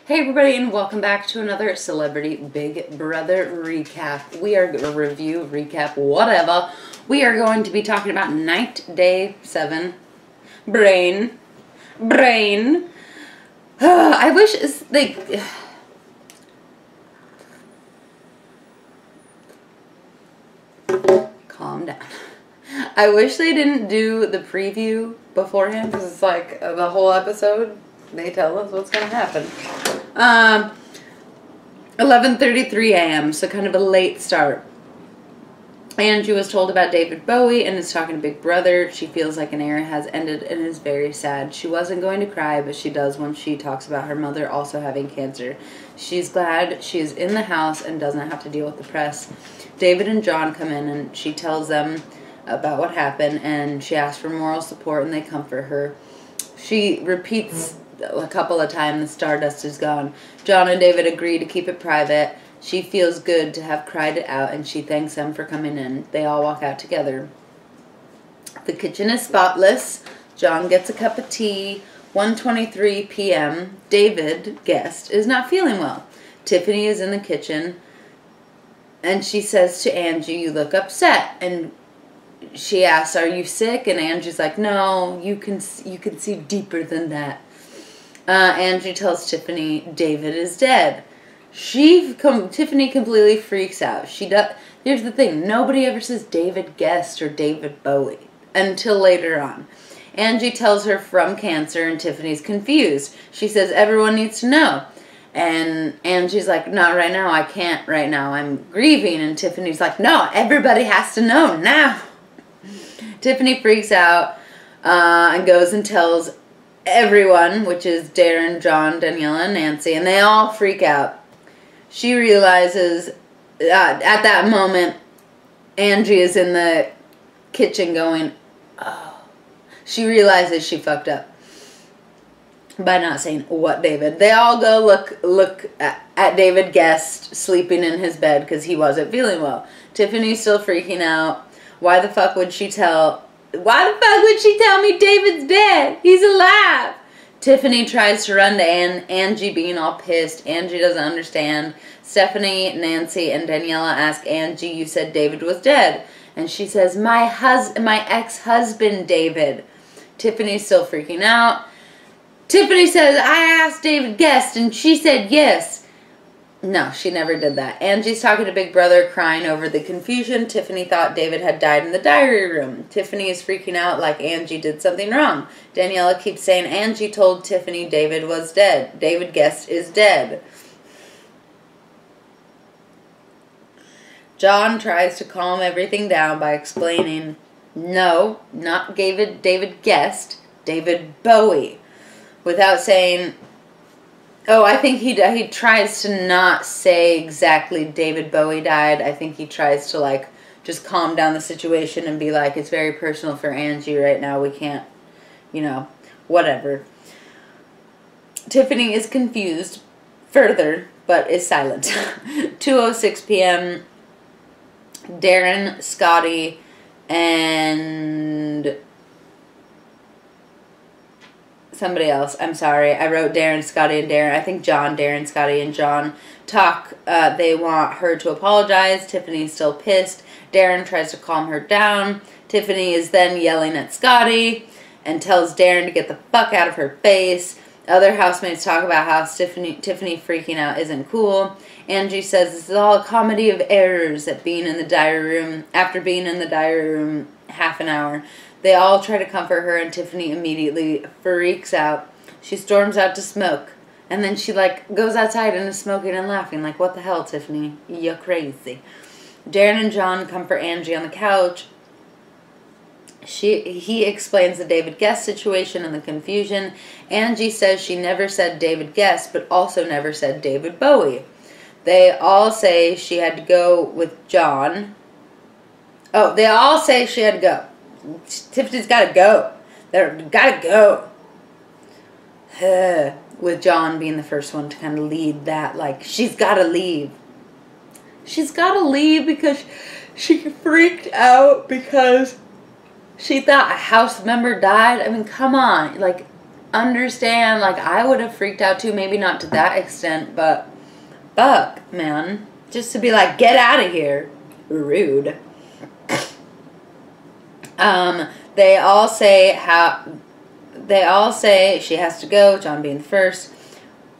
Hey everybody, and welcome back to another Celebrity Big Brother recap. We are going to review, recap, whatever. We are going to be talking about night day 7. Brain. I wish they... Calm down. I wish they didn't do the preview beforehand, because it's like the whole episode. They tell us what's going to happen. 11:33 a.m., so kind of a late start. Angie was told about David Bowie and is talking to Big Brother. She feels like an era has ended and is very sad. She wasn't going to cry, but she does when she talks about her mother also having cancer. She's glad she is in the house and doesn't have to deal with the press. David and John come in and she tells them about what happened, and she asks for moral support and they comfort her. She repeats a couple of times the stardust is gone. John and David agree to keep it private. She feels good to have cried it out, and she thanks them for coming in. They all walk out together. The kitchen is spotless. John gets a cup of tea. 1:23 p.m. David, guest, is not feeling well. Tiffany is in the kitchen, and she says to Angie, "You look upset." And she asks, "Are you sick?" And Angie's like, "No, you can see deeper than that." Angie tells Tiffany David is dead. Tiffany completely freaks out. Here's the thing. Nobody ever says David Guest or David Bowie until later on. Angie tells her from cancer, and Tiffany's confused. She says everyone needs to know. And Angie's like, "Not right now. I can't right now. I'm grieving." And Tiffany's like, "No, everybody has to know now." Tiffany freaks out and goes and tells everyone, which is Darren, John, Daniela, and Nancy, and they all freak out. She realizes at that moment Angie is in the kitchen going, "Oh." She realizes she fucked up by not saying what David. They all go look at David Guest sleeping in his bed because he wasn't feeling well. Tiffany's still freaking out. Why the fuck would she tell me David's dead? He's alive. Tiffany tries to run to Angie being all pissed. Angie doesn't understand. Stephanie, Nancy, and Daniela ask Angie, "You said David was dead." And she says, my ex-husband, David." Tiffany's still freaking out. Tiffany says, "I asked David Guest and she said yes." No, she never did that. Angie's talking to Big Brother, crying over the confusion. Tiffany thought David had died in the diary room. Tiffany is freaking out like Angie did something wrong. Daniela keeps saying Angie told Tiffany David was dead. David Guest is dead. John tries to calm everything down by explaining, no, not David Guest, David Bowie. Without saying... Oh, I think he tries to not say exactly David Bowie died. I think he tries to, like, just calm down the situation and be like, it's very personal for Angie right now. We can't, whatever. Tiffany is confused further, but is silent. 2:06 p.m. Darren, Scotty, and... somebody else. I'm sorry. I wrote Darren, Scotty, and Darren. I think John, Darren, Scotty, and John talk. They want her to apologize. Tiffany's still pissed. Darren tries to calm her down. Tiffany is then yelling at Scotty and tells Darren to get the fuck out of her face. Other housemates talk about how Tiffany freaking out isn't cool. Angie says this is all a comedy of errors after being in the diary room half an hour. They all try to comfort her, and Tiffany immediately freaks out. She storms out to smoke. And then she, goes outside and is smoking and laughing. Like, what the hell, Tiffany? You're crazy. Darren and John comfort Angie on the couch. He explains the David Guest situation and the confusion. Angie says she never said David Guest, but also never said David Bowie. They all say she had to go with John. Oh, they all say she had to go. Tiffany's gotta go. They're gotta go. With John being the first one to kind of lead that, she's gotta leave. She's gotta leave because she freaked out because she thought a house member died. I mean, come on. understand. Like, I would have freaked out too. Maybe not to that extent, but fuck, man. Just to be like, get out of here. Rude. They all say she has to go, John being the first.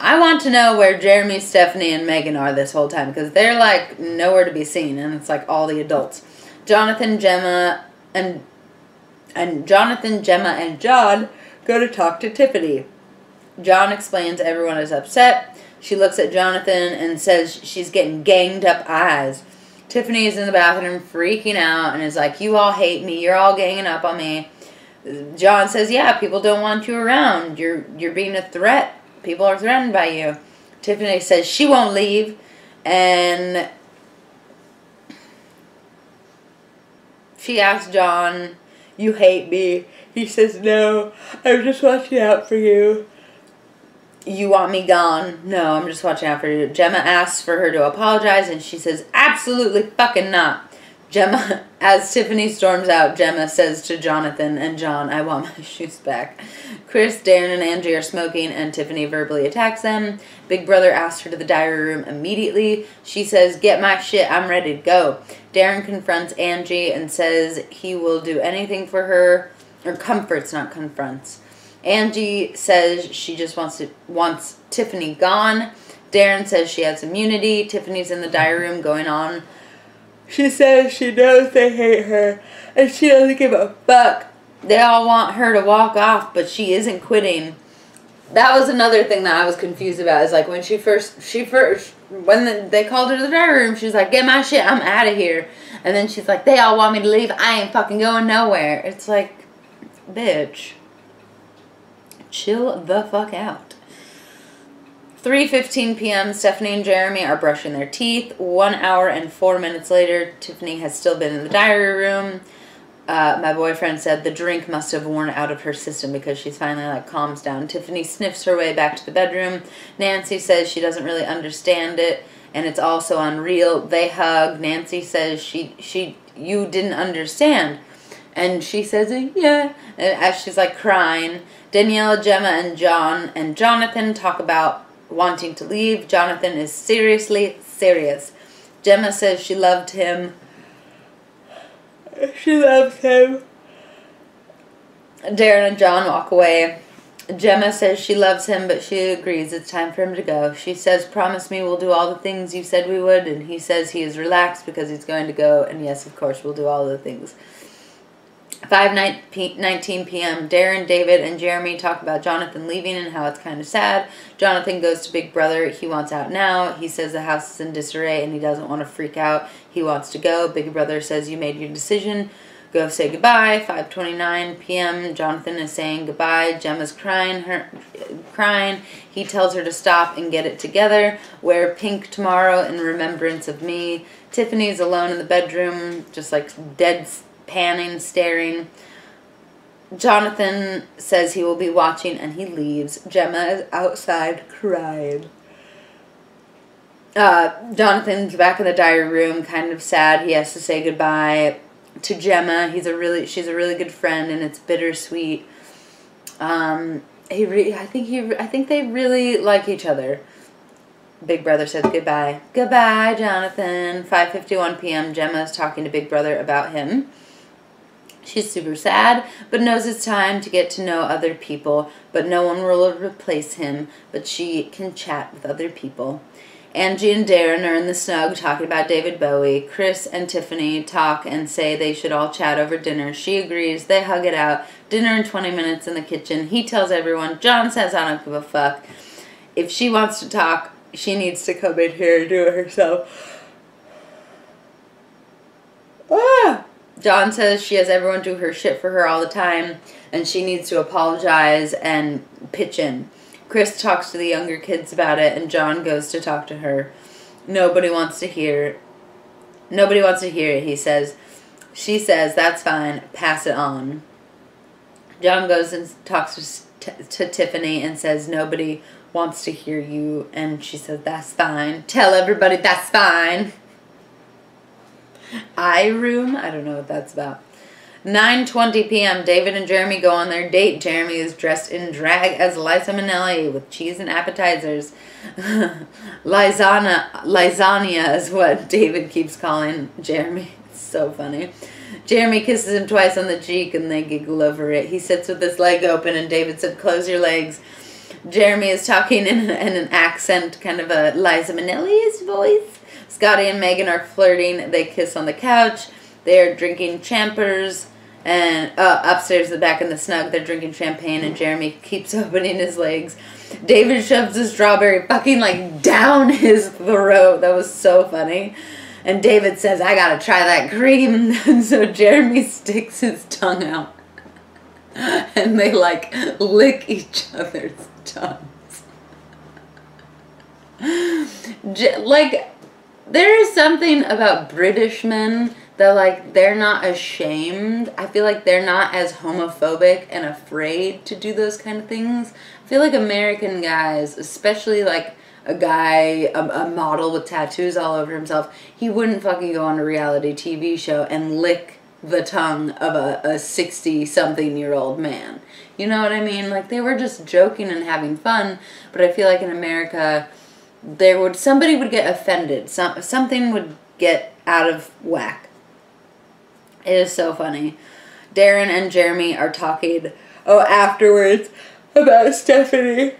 I want to know where Jeremy, Stephanie, and Megan are this whole time, because they're like nowhere to be seen, and it's like all the adults. Jonathan, Gemma, and John go to talk to Tiffany. John explains everyone is upset. She looks at Jonathan and says she's getting ganged up eyes. Tiffany is in the bathroom freaking out and is like, you all hate me. You're all ganging up on me. John says, yeah, people don't want you around. You're being a threat. People are threatened by you. Tiffany says she won't leave. And she asks John, you hate me. He says, no, I'm just watching out for you. You want me gone? No, I'm just watching out for you. Gemma asks for her to apologize, and she says, absolutely fucking not. Gemma, as Tiffany storms out, Gemma says to Jonathan and John, I want my shoes back. Chris, Darren, and Angie are smoking, and Tiffany verbally attacks them. Big Brother asks her to the diary room immediately. She says, get my shit, I'm ready to go. Darren confronts Angie and says he will do anything for her, or comforts, not confronts. Angie says she just wants Tiffany gone. Darren says she has immunity. Tiffany's in the diary room going on. She says she knows they hate her and she doesn't give a fuck. They all want her to walk off, but she isn't quitting. That was another thing that I was confused about. Is like when when they called her to the diary room, she's like, get my shit, I'm out of here. And then she's like, they all want me to leave. I ain't fucking going nowhere. It's like, bitch. Chill the fuck out. 3:15 p.m. Stephanie and Jeremy are brushing their teeth. 1 hour and 4 minutes later, Tiffany has still been in the diary room. My boyfriend said the drink must have worn out of her system because she's finally like calms down. Tiffany sniffs her way back to the bedroom. Nancy says she doesn't really understand it and it's all so unreal. They hug. Nancy says you didn't understand. And she says, yeah, as she's like crying. Daniela, Gemma, and John and Jonathan talk about wanting to leave. Jonathan is seriously serious. Gemma says she loved him. She loves him. Darren and John walk away. Gemma says she loves him, but she agrees it's time for him to go. She says, promise me we'll do all the things you said we would. And he says he is relaxed because he's going to go. And yes, of course, we'll do all the things. 5:19 p.m. Darren, David, and Jeremy talk about Jonathan leaving and how it's kind of sad. Jonathan goes to Big Brother. He wants out now. He says the house is in disarray and he doesn't want to freak out. He wants to go. Big Brother says you made your decision. Go say goodbye. 5:29 p.m. Jonathan is saying goodbye. Gemma's crying. He tells her to stop and get it together. Wear pink tomorrow in remembrance of me. Tiffany's alone in the bedroom, just like dead panning, staring. Jonathan says he will be watching and he leaves. Gemma is outside crying. Jonathan's back in the diary room, kind of sad. He has to say goodbye to Gemma. She's a really good friend and it's bittersweet. I think they really like each other. Big Brother says goodbye. Goodbye, Jonathan. 5:51 p.m. Gemma is talking to Big Brother about him. She's super sad, but knows it's time to get to know other people, but no one will replace him, but she can chat with other people. Angie and Darren are in the snug talking about David Bowie. Chris and Tiffany talk and say they should all chat over dinner. She agrees. They hug it out. Dinner in 20 minutes in the kitchen. He tells everyone. John says I don't give a fuck. If she wants to talk, she needs to come in here and do it herself. Ah! John says she has everyone do her shit for her all the time, and she needs to apologize and pitch in. Chris talks to the younger kids about it, and John goes to talk to her. Nobody wants to hear it, he says. She says, that's fine, pass it on. John goes and talks to Tiffany and says, nobody wants to hear you, and she says, that's fine. Tell everybody that's fine. I don't know what that's about. 9:20 p.m. David and Jeremy go on their date. Jeremy is dressed in drag as Liza Minnelli with cheese and appetizers. Lasagna is what David keeps calling Jeremy. It's so funny. Jeremy kisses him twice on the cheek and they giggle over it. He sits with his leg open and David said, "Close your legs." Jeremy is talking in an accent, kind of a Liza Minnelli's voice. Scotty and Megan are flirting. They kiss on the couch. They're drinking champers. And upstairs, the back in the snug, they're drinking champagne, and Jeremy keeps opening his legs. David shoves the strawberry fucking, like, down his throat. That was so funny. And David says, "I gotta try that cream." And so Jeremy sticks his tongue out. And they, like, lick each other's tongues. Like, there is something about British men that, like, they're not ashamed. I feel like they're not as homophobic and afraid to do those kind of things. I feel like American guys, especially, like, a guy, a model with tattoos all over himself, he wouldn't fucking go on a reality TV show and lick the tongue of a 60-something-year-old man. You know what I mean? Like, they were just joking and having fun, but I feel like in America, somebody would get offended. Something would get out of whack. It is so funny. Darren and Jeremy are talking, afterwards, about Stephanie.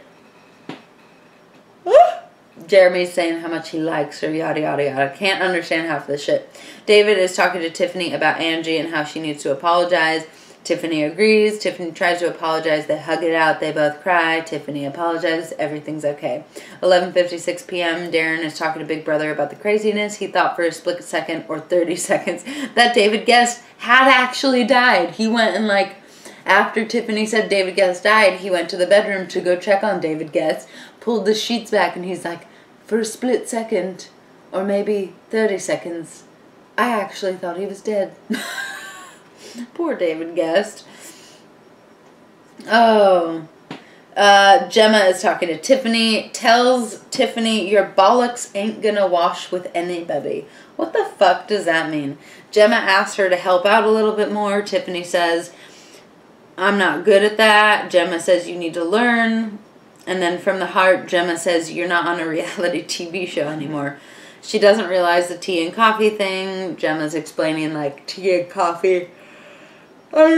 Jeremy's saying how much he likes her, yada, yada, yada. Can't understand half this shit. David is talking to Tiffany about Angie and how she needs to apologize. Tiffany agrees. Tiffany tries to apologize. They hug it out. They both cry. Tiffany apologizes. Everything's okay. 11:56 p.m. Darren is talking to Big Brother about the craziness. He thought for a split second or 30 seconds that David Guest had actually died. He went and, like, after Tiffany said David Guest died, he went to the bedroom to go check on David Guest, pulled the sheets back, and he's like, "For a split second, or maybe 30 seconds, I actually thought he was dead." Poor David Guest. Gemma is talking to Tiffany, tells Tiffany, "Your bollocks ain't gonna wash with anybody." What the fuck does that mean? Gemma asks her to help out a little bit more. Tiffany says, "I'm not good at that." Gemma says, "You need to learn." And then from the heart, Gemma says, "You're not on a reality TV show anymore." She doesn't realize the tea and coffee thing. Gemma's explaining, like, tea and coffee are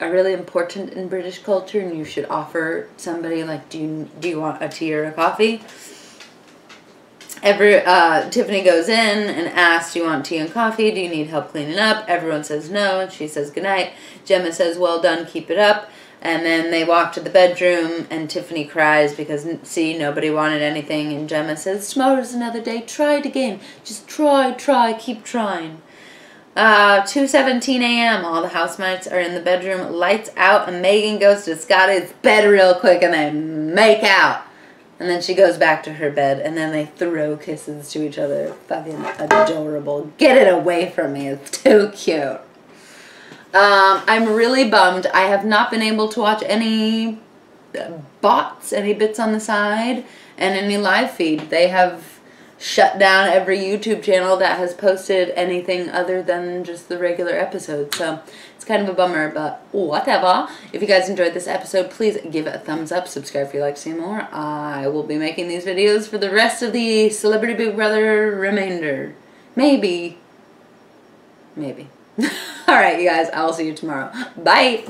really important in British culture, and you should offer somebody, like, do you want a tea or a coffee? Tiffany goes in and asks, "Do you want tea and coffee? Do you need help cleaning up?" Everyone says no, and she says goodnight. Gemma says, "Well done, keep it up." And then they walk to the bedroom, and Tiffany cries because, see, nobody wanted anything. And Gemma says, "Tomorrow's another day. Try it again. Just try, keep trying." 2:17 a.m. All the housemates are in the bedroom. Lights out, and Megan goes to Scotty's bed real quick, and they make out. And then she goes back to her bed, and then they throw kisses to each other. Fucking adorable. Get it away from me. It's too cute. I'm really bummed. I have not been able to watch any bots, any bits on the side, and any live feed. They have shut down every YouTube channel that has posted anything other than just the regular episodes. So it's kind of a bummer, but whatever. If you guys enjoyed this episode, please give it a thumbs up. Subscribe if you'd like to see more. I will be making these videos for the rest of the Celebrity Big Brother remainder. Maybe. Alright, you guys. I'll see you tomorrow. Bye!